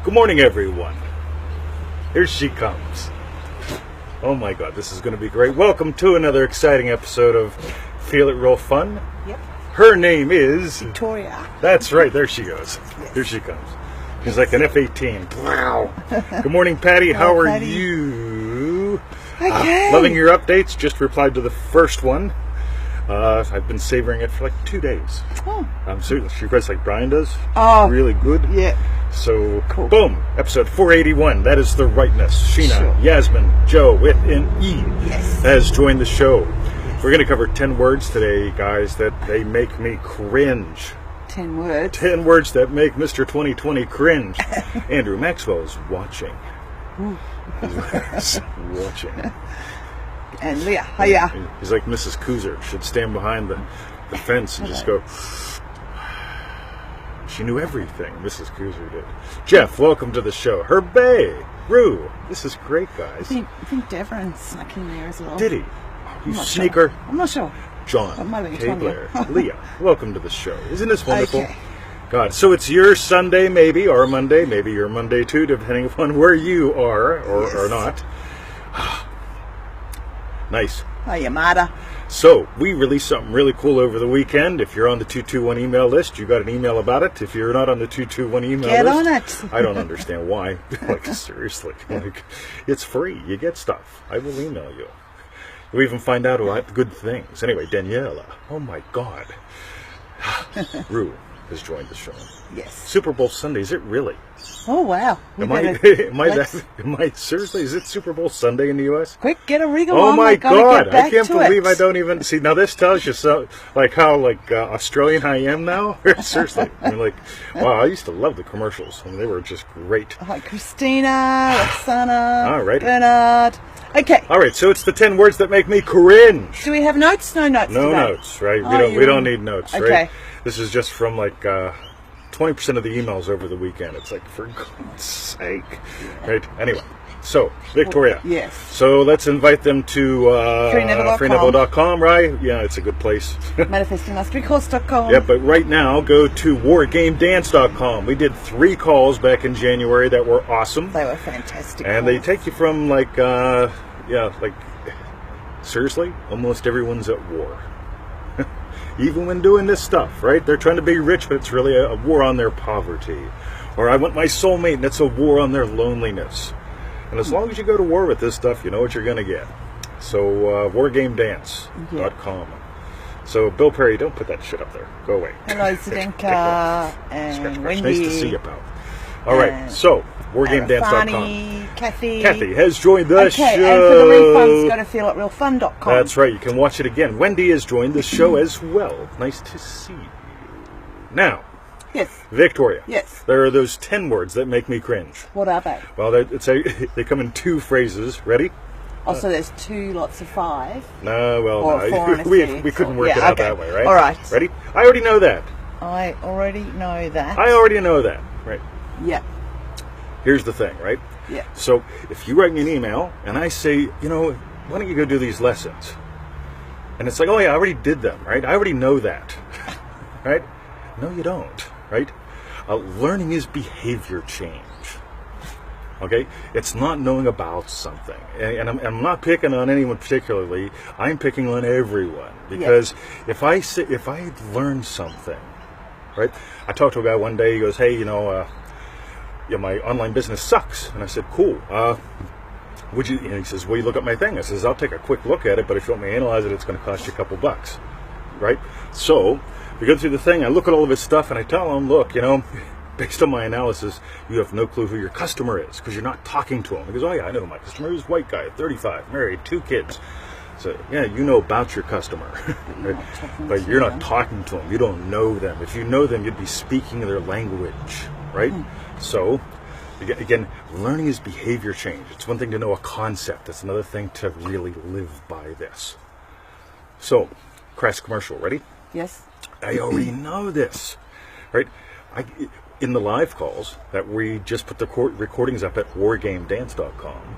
Good morning, everyone. Here she comes. Oh my God, this is going to be great. Welcome to another exciting episode of Feel It Real Fun. Yep. Her name is... Victoria. That's right, there she goes. Yes. Here she comes. She's like an F-18. Wow. Good morning, Patty. How are Patty. you? Okay. Loving your updates. Just replied to the first one. I've been savoring it for like 2 days. Oh. She requests like Brian does. Oh. Really good. Yeah. So, Cool. Boom. Episode 481. That is the rightness. Sheena, Sure. Yasmin, Joe with an E Yes. has joined the show. We're going to cover 10 words today, guys, that they make me cringe. 10 words. 10 words that make Mr. 2020 cringe. Andrew Maxwell is watching. He's watching. And Leah. Hiya. He's like Mrs. Cooser. Should stand behind the fence and just go... She knew everything, Mrs. Cooser did. Jeff, welcome to the show. Herbe, Rue. This is great, guys. I think Devon snuck in there as well. Did he? You I'm not sneaker. Sure. I'm not sure. John, might be Kay Tanya. Blair, Leah, welcome to the show. Isn't this wonderful? Okay. God, so it's your Sunday maybe, or Monday, maybe your Monday too, depending upon where you are or not. Nice. Hiya, Marta. So, we released something really cool over the weekend. If you're on the 221 email list, you got an email about it. If you're not on the 221 email Get list... on it. I don't understand why. Like, seriously. Like, it's free. You get stuff. I will email you. You'll even find out about good things. Anyway, Daniela. Oh, my God. Rue has joined the show. Yes. Super Bowl Sunday. Is it really? Oh, wow. Am I seriously? Is it Super Bowl Sunday in the U.S.? Quick, get a wriggle Oh on. my Gotta God! get back I can't to believe it. I don't even see. Now this tells you so, like how Australian I am now. Seriously, I mean, like, wow! I used to love the commercials. I mean, they were just great. Hi, Christina, Roxana, All right. Bernard. Okay. All right, so it's the 10 words that make me cringe. Do we have notes? No notes No today. notes, right? Oh, We don't need notes, Okay. right? This is just from like 20% of the emails over the weekend. It's like, for God's sake, right? Anyway, so Victoria. Yes. So let's invite them to freenevel.com, right? Yeah, it's a good place. ManifestingMasteryCourse.com. Yeah, but right now, go to wargamedance.com. We did 3 calls back in January that were awesome. They were fantastic. And they take you from seriously, almost everyone's at war. Even when doing this stuff, right? They're trying to be rich, but it's really a war on their poverty. Or I want my soulmate, and it's a war on their loneliness. And as long as you go to war with this stuff, you know what you're going to get. So, wargamedance.com. So, Bill Perry, don't put that shit up there. Go away. Hello, Zdenka and Wendy. Nice to see you, pal. All right, so, wargamedance.com. Arafani, Kathy. Kathy has joined the show. Okay, and for the refunds, go to feelitrealfun.com. That's right, you can watch it again. Wendy has joined the show as well. Nice to see you. Now, Yes. Victoria. Yes. There are those 10 words that make me cringe. What are they? Well, they come in 2 phrases. Ready? Oh, so there's 2 lots of 5. No, well, Or no. 4 and a we 6, couldn't or- work yeah, it out okay. that way, right? All right. Ready? I already know that. I already know that. I already know that. Right. Yeah. Here's the thing, right? Yeah. So if you write me an email and I say, why don't you go do these lessons? And it's like, oh yeah, I already did them, right? I already know that, right? No, you don't, right? Learning is behavior change. Okay, it's not knowing about something, and I'm not picking on anyone particularly. I'm picking on everyone because if I learn something, right? I talked to a guy one day. He goes, "Hey, my online business sucks," and I said, "Cool. Would you?" And he says, "Well, you look at my thing." I says, "I'll take a quick look at it, but if you want me to analyze it, it's going to cost you a couple bucks, right?" So we go through the thing. I look at all of his stuff, and I tell him, "Look, based on my analysis, you have no clue who your customer is because you're not talking to him." He goes, "Oh yeah, I know my customer is white guy, 35, married, 2 kids." So yeah, you know about your customer, right? But you're not talking to them. You don't know them. If you know them, you'd be speaking their language, right? So again, learning is behavior change. It's one thing to know a concept. It's another thing to really live by this. So, crash commercial. Ready? Yes. I already know this, right? In the live calls that we just put the recordings up at wargamedance.com,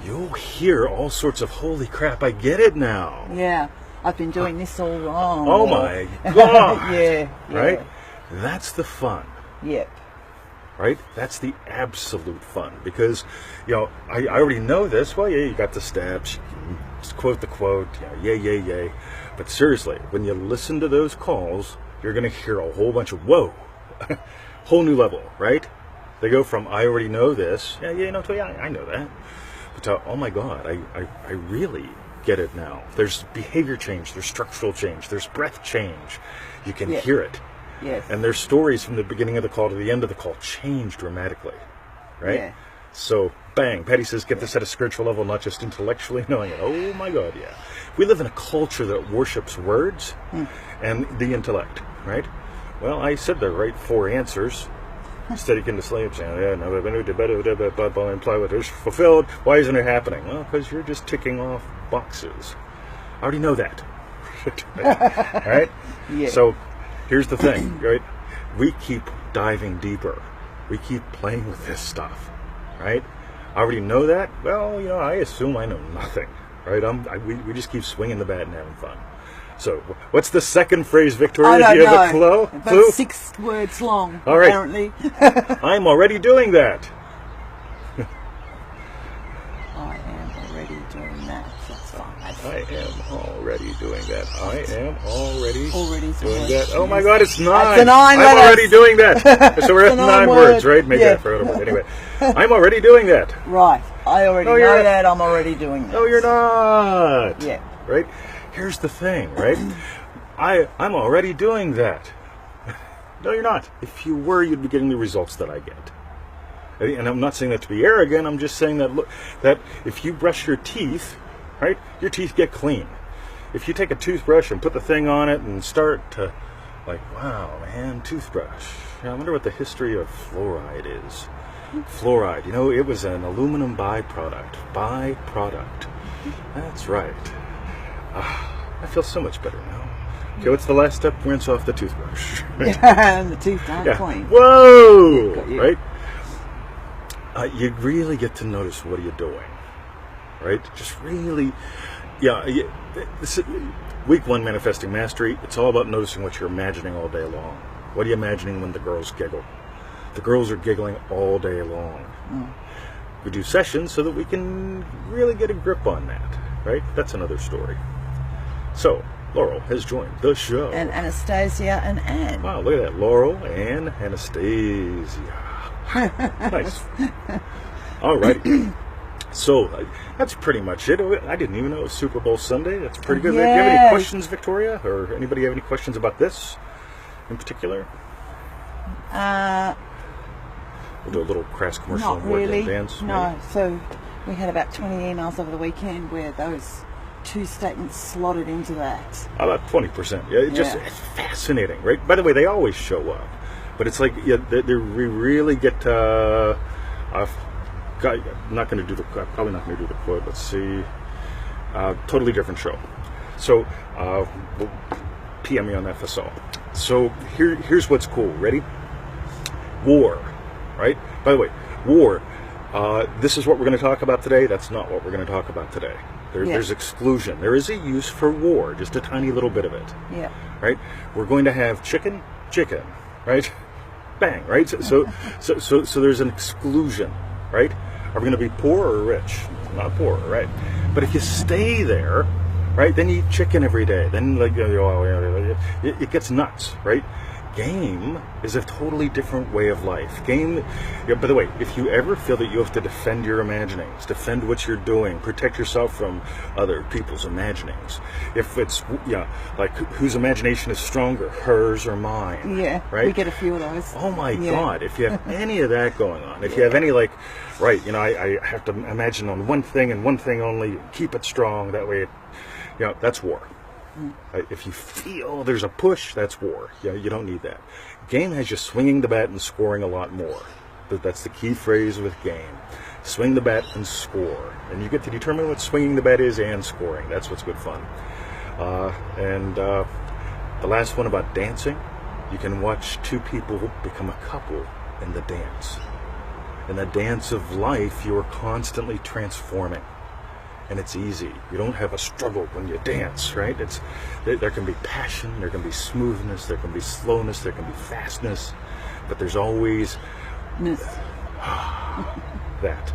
you'll hear all sorts of, holy crap, I get it now. Yeah. I've been doing this all wrong. Oh my God. yeah. Right? That's the fun. Yep. right? That's the absolute fun because, I already know this. Well, yeah, you got the steps, you can just quote the quote, yay. But seriously, when you listen to those calls, you're going to hear a whole bunch of whoa, whole new level, right? They go from I already know this, I know that, but to, oh my God, I really get it now. There's behavior change, there's structural change, there's breath change. You can hear it. Yes. And their stories from the beginning of the call to the end of the call change dramatically, right? Yeah. So, bang, Patty says, get this at a spiritual level, not just intellectually knowing it. Oh my God, yeah. We live in a culture that worships words and the intellect, right? Well, I said the right 4 answers. Steady into slaves, imply what is fulfilled. Why isn't it happening? Well, because you're just ticking off boxes. I already know that. Right? Yeah. So, here's the thing, right? We keep diving deeper. We keep playing with this stuff, right? I already know that. Well, I assume I know nothing, right? We just keep swinging the bat and having fun. So, what's the second phrase, Victoria? I don't Do you have know. a clue? About 6 words long, All right. apparently. I'm already doing that. I am already doing that. That's fine. I am already doing that. I am already Already doing doing that. it. Oh my God, it's 9. That's the 9 I'm letters. already doing that. So we're at It's a 9 9 words, word. right? Maybe Yeah. I forgot a word. Anyway, I'm already doing that. Right. I already No, know you're- that. I'm already doing that. No, you're not. Yeah. Right? Here's the thing, right? I'm already doing that. No, you're not. If you were, you'd be getting the results that I get. And I'm not saying that to be arrogant. I'm just saying that, look, that if you brush your teeth, right, your teeth get clean. If you take a toothbrush and put the thing on it and start to, wow, man, toothbrush. I wonder what the history of fluoride is. Fluoride, it was an aluminum byproduct. That's right. I feel so much better now. Okay, what's the last step? Rinse off the toothbrush. And the teeth aren't clean. Whoa! Got you. Right? You really get to notice what are you doing. Right? Just really, this is week 1, Manifesting Mastery. It's all about noticing what you're imagining all day long. What are you imagining when the girls giggle? The girls are giggling all day long. We do sessions so that we can really get a grip on that. Right? That's another story. So, Laurel has joined the show. And Anastasia and Anne. Wow, look at that. Laurel and Anastasia. Nice. All right. So, that's pretty much it. I didn't even know it was Super Bowl Sunday. That's pretty good. Do you have any Yes. questions, Victoria? Or anybody have any questions about this in particular? We'll do a little crass commercial Not and Wargame really. dance. No. maybe? So we had about 20 emails over the weekend where those 2 statements slotted into that. About 20%. Yeah, it's fascinating, right? By the way, they always show up. But it's like, we really get, I'm not going to do probably not going to do the quote. Let's see. Totally different show. So, PM me on that, that's all. So, here's what's cool. Ready? War, right? By the way, war. This is what we're going to talk about today. That's not what we're going to talk about today. There's exclusion. There is a use for war, just a tiny little bit of it. Yeah. Right? We're going to have chicken, right? Bang, right? So there's an exclusion, right? Are we going to be poor or rich? Not poor, right? But if you stay there, right, then you eat chicken every day. Then it gets nuts, right? Game is a totally different way of life. Game, by the way, if you ever feel that you have to defend your imaginings, defend what you're doing, protect yourself from other people's imaginings, if it's, like whose imagination is stronger, hers or mine? Yeah, right? we get a few of those. Oh my God, if you have any of that going on, if you have any I have to imagine on one thing and one thing only, keep it strong, that way, that's war. If you feel there's a push, that's war. You don't need that. Game has you swinging the bat and scoring a lot more. That's the key phrase with game. Swing the bat and score. And you get to determine what swinging the bat is and scoring. That's what's good fun. And the last one about dancing, you can watch 2 people become a couple in the dance. In the dance of life, you are constantly transforming. And it's easy. You don't have a struggle when you dance, right? There can be passion, there can be smoothness, there can be slowness, there can be fastness, but there's always That.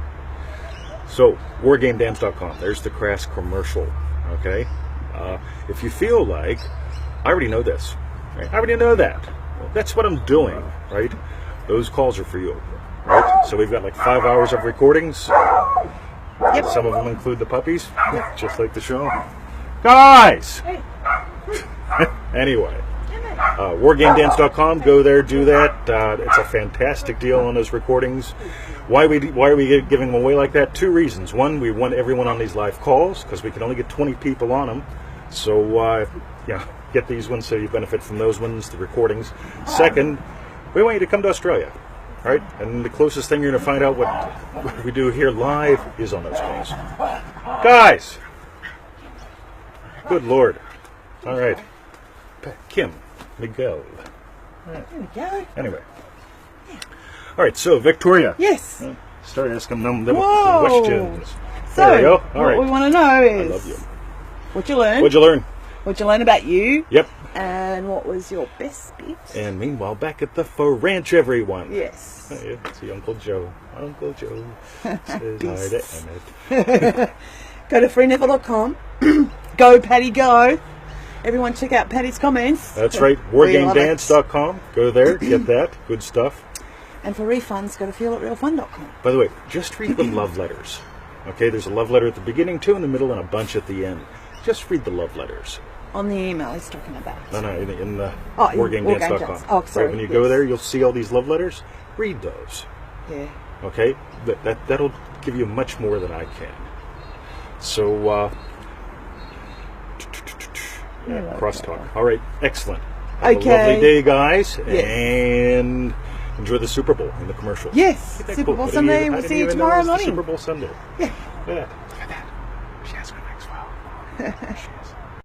So, wargamedams.com. There's the crass commercial. Okay? If you feel like, I already know this. Right? I already know that. That's what I'm doing, right? Those calls are for you. Right? So we've got like 5 hours of recordings. Yep. Some of them include the puppies, just like the show. Guys! Anyway. wargamedance.com. Go there, do that. It's a fantastic deal on those recordings. Why are we giving them away like that? 2 reasons. One, we want everyone on these live calls because we can only get 20 people on them. So, get these ones so you benefit from those ones, the recordings. Second, we want you to come to Australia, right? And the closest thing you're going to find out what we do here live is on those calls. Guys! Good Lord. All right. Kim. Miguel. There we go. Anyway. All right, so Victoria. Yes. Start asking them Whoa. questions. So, there you go. All right. what we want to know is... I love you. What you learn? What'd you learn? What'd you learn about you? Yep. And what was your best bit? And meanwhile, back at the faux ranch, everyone. Yes. Hey, see Uncle Joe. Uncle Joe says hi to Beasts. Emmett. Go to freeneville.com. Go, Patty, go. Everyone check out Patty's comments. That's right. Wargamedance.com. Go there. Get that. Good stuff. And for refunds, go to feealitrealfun.com. By the way, just read the love letters. Okay, there's a love letter at the beginning, 2 in the middle, and a bunch at the end. Just read the love letters. On the email he's talking about. No, in the Oh, in wargamedance.com. Oh, sorry. Right, when you go there, you'll see all these love letters. Read those. Yeah. Okay? That'll give you much more than I can. So, crosstalk. All right, excellent. Have a lovely day, guys, and enjoy the Super Bowl in the commercial. Yes, Super Bowl Sunday. We'll see you tomorrow morning. Super Bowl Sunday. Yeah. Look at that. She has my Maxwell. She is.